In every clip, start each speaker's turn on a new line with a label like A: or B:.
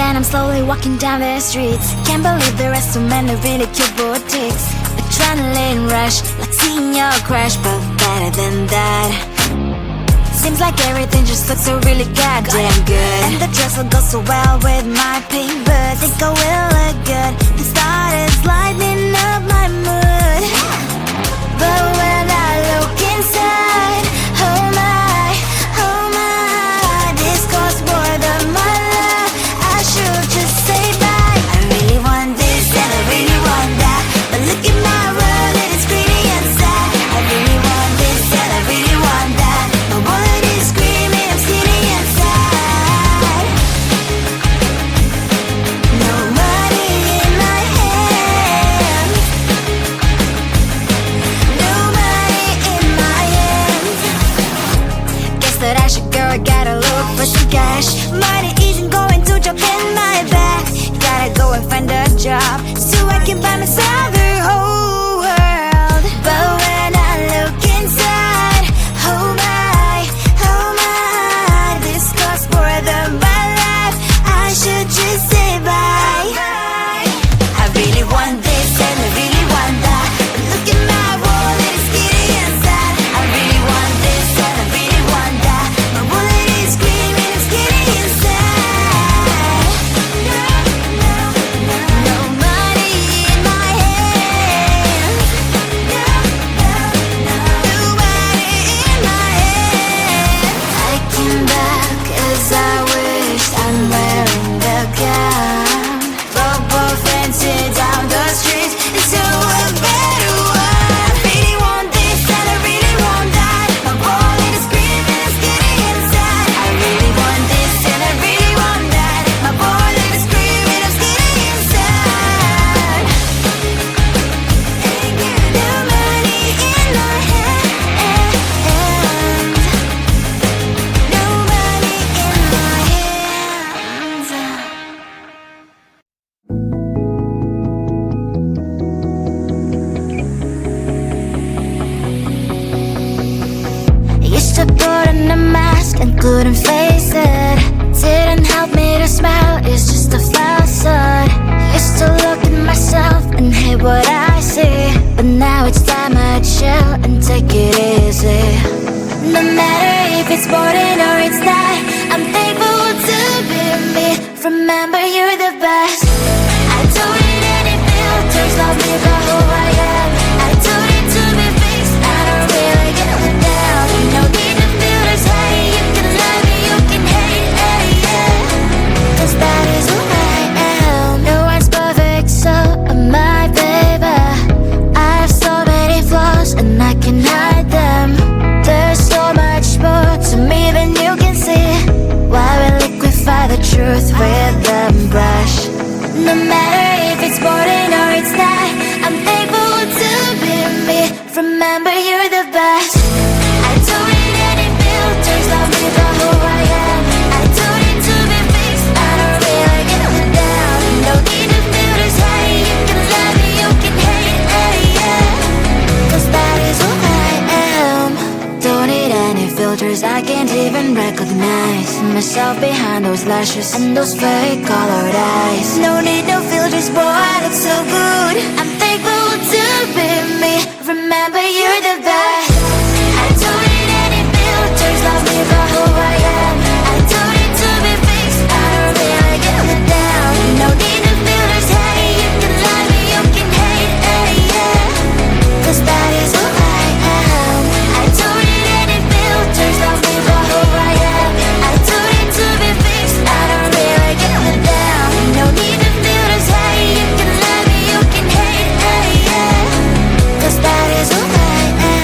A: And I'm slowly walking down the streets. Can't believe there are so many really cute boutiques. Adrenaline rush, like seeing your crush, but better than that. Seems like everything just looks so really goddamn good. And the dress will go so well with my pink boots. Think I will look good. The start is lighting up my mood. But when I look inside, oh my, this costs more than my love. I should just say bye. I really want this and I really want that, but look at my world and it's pretty and sad. I really want this and I really want that. My wallet is screaming, I'm skinny and sad. No money in my hands. No money in my hands. Guess that I should go, I gotta look for some cash. Money isn't going to jump in my bag. Gotta go and find a job so I can buy myself the whole world. But when I look inside, oh my, this costs more than my life. I should just say bye. I really want this and I really want that, but look at my wallet, it's skinny and sad. I really want this and I really want that. My wallet is screaming, I'm skinny and sad. No money in my hands. No money in my hands. I came back as I wished. I'm wearing the gown. Bobo fancy down the streets into a better one. I really want this and I really want that. My wallet is screaming, I'm skinny inside. I really want this and I really want that. My wallet is screaming, I'm skinny inside. No money in my hands. No money in my hands. Used to put on a mask and couldn't face it. Didn't help me to smile, it's just a facade. Used to look at myself and hate what I see, but now it's time I chill and take it easy. No matter if it's boring or it's not, I'm thankful to be me. Remember, you're the best. I don't need any filters, love me for who I am. I don't need to be fixed, I don't really give a damn. No need to filters, hey, you can love me, you can hate, hey, yeah. 'Cause that is who I am. No one's perfect, so am I, baby. I have so many flaws and I can hide them. There's so much more to me than you can see. Why we liquefy the truth with a brush. No matter if it's boring or it's not, I'm thankful to be me. Remember, you're the best. I don't need any filters, love me for who I am. I don't need to be fixed, I don't really give a damn. No need to filters, hey, you can love me, you can hate, hey, yeah. 'Cause that is who I am. Don't need any filters, I can't even recognize myself behind those lashes and those fake colored eyes. No need no filters, boy, I look so good. I'm thankful to be me. Remember, you're the best. I don't need any filters, love me for who I am. I don't need to be fixed, I don't really give a damn. No need no filters, hey, you can love me, you can hate, hey, yeah. 'Cause that is who I am. I don't need any filters, love me for who I am. I don't need to be fixed, I don't really give a damn. No need no filters, hey, you can love me, you can hate, hey, yeah. 'Cause that is who I am.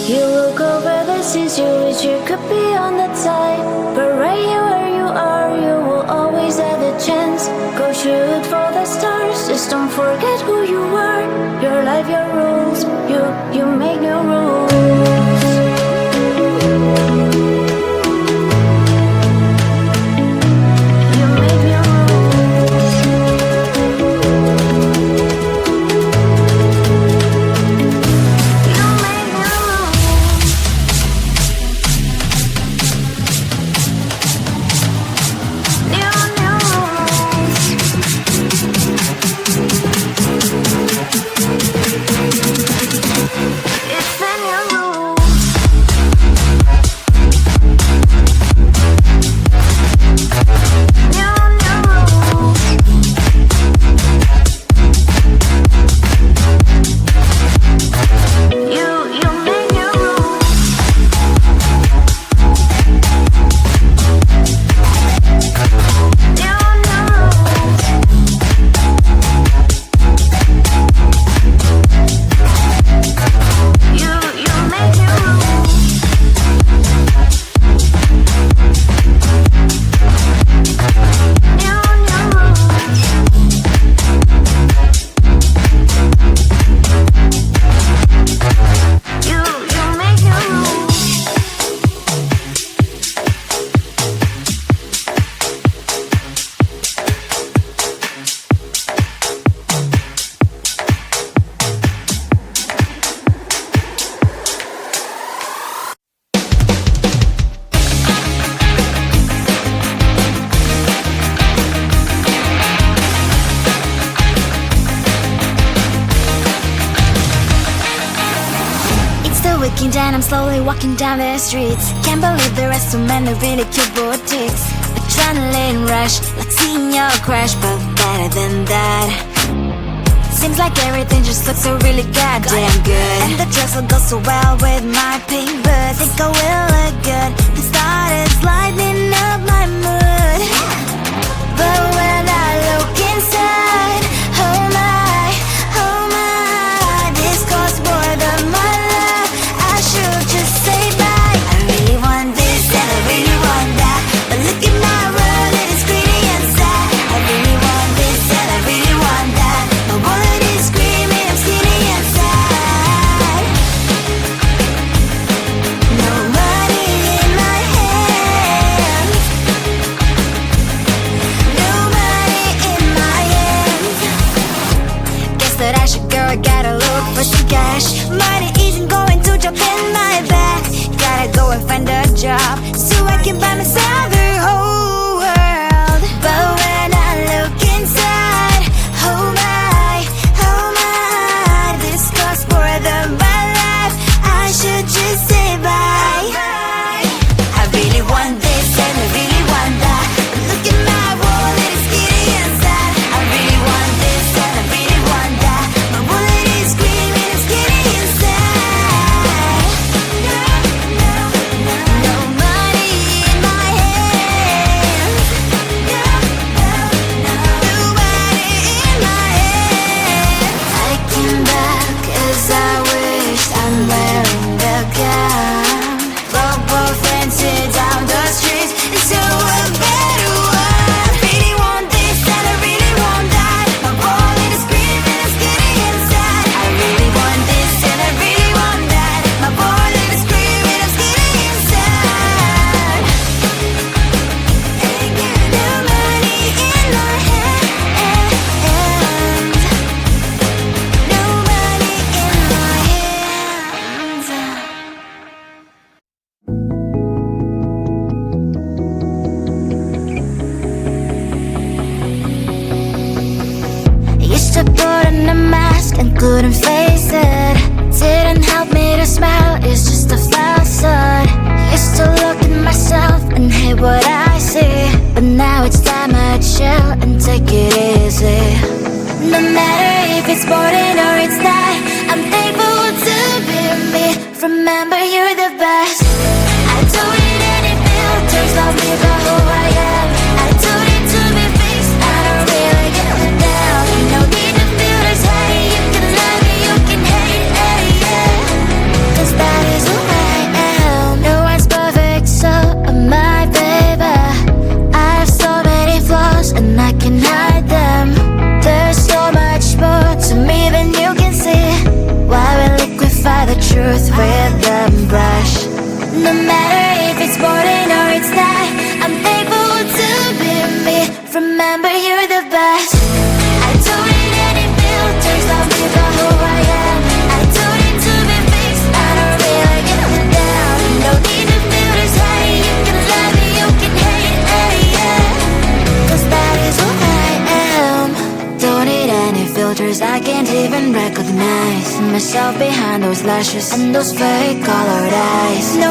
A: You look over the seas, you wish you could be on the tide, but right here where you are, you will always have a chance. Go shoot for the stars, just don't forget who you are. Your life, your rules, you make new rules. And I'm slowly walking down the streets. Can't believe there are so many really cute boutiques. Adrenaline rush, like seeing your crush, but better than that. Seems like everything just looks so really goddamn good, and the dress will go so well with my pink boots. Think I will look good, it started lighting up my mood. But when I look inside, oh my, this costs more than my life. I should just say bye. I really want this and I really want that, but look at my world, it is pretty and sad. I really want this and I really want that. My wallet is screaming, I'm skinny and sad. No money in my hands, no money in my hands. Guess that I should go, I gotta look for some cash. Money isn't going to jump in my back. Gotta go and find a job so I can buy myself the whole world. But when I look inside, oh my, this costs more than my life. I should just say bye. I really want this and I really want that, but look at my wallet, it's skinny and sad. I really want this and I really want that. My wallet is screaming, I'm skinny and sad. No money in my hands, no money in my hands. I came back as I wished, I'm wearing the gown. Both friends sit down the streets, so a better one. I really want this and I really want that. My wallet is screaming, I'm skinny and sad. I really want this and I really want that. My wallet is screaming, I'm skinny and sad. No money in my hands, no money in my hands. Used to put on a mask and couldn't face it. Didn't help me to smile, it's just a facade. Used to look at myself and hate what I see, but now it's time I chill and take it easy. No matter if it's boring or it's not, I'm thankful to be me. Remember, you're the best. I don't need any filters, love me for who I am. I don't need to be fixed, I don't really get it down. No need to feel this hate, you can love me, you can hate, yeah. 'Cause that is who truth with the brush. No matter if it's boring or it's not, I'm thankful to be me. Remember, you're the best. I don't need any filters, love me for who I am. I don't need to be fixed, I don't really give a damn. No need to feel this hate, you can love me, you can hate, yeah. Cause that is who I am. Don't need any filters, I can't even recognize myself behind those lashes and those fake colored eyes. No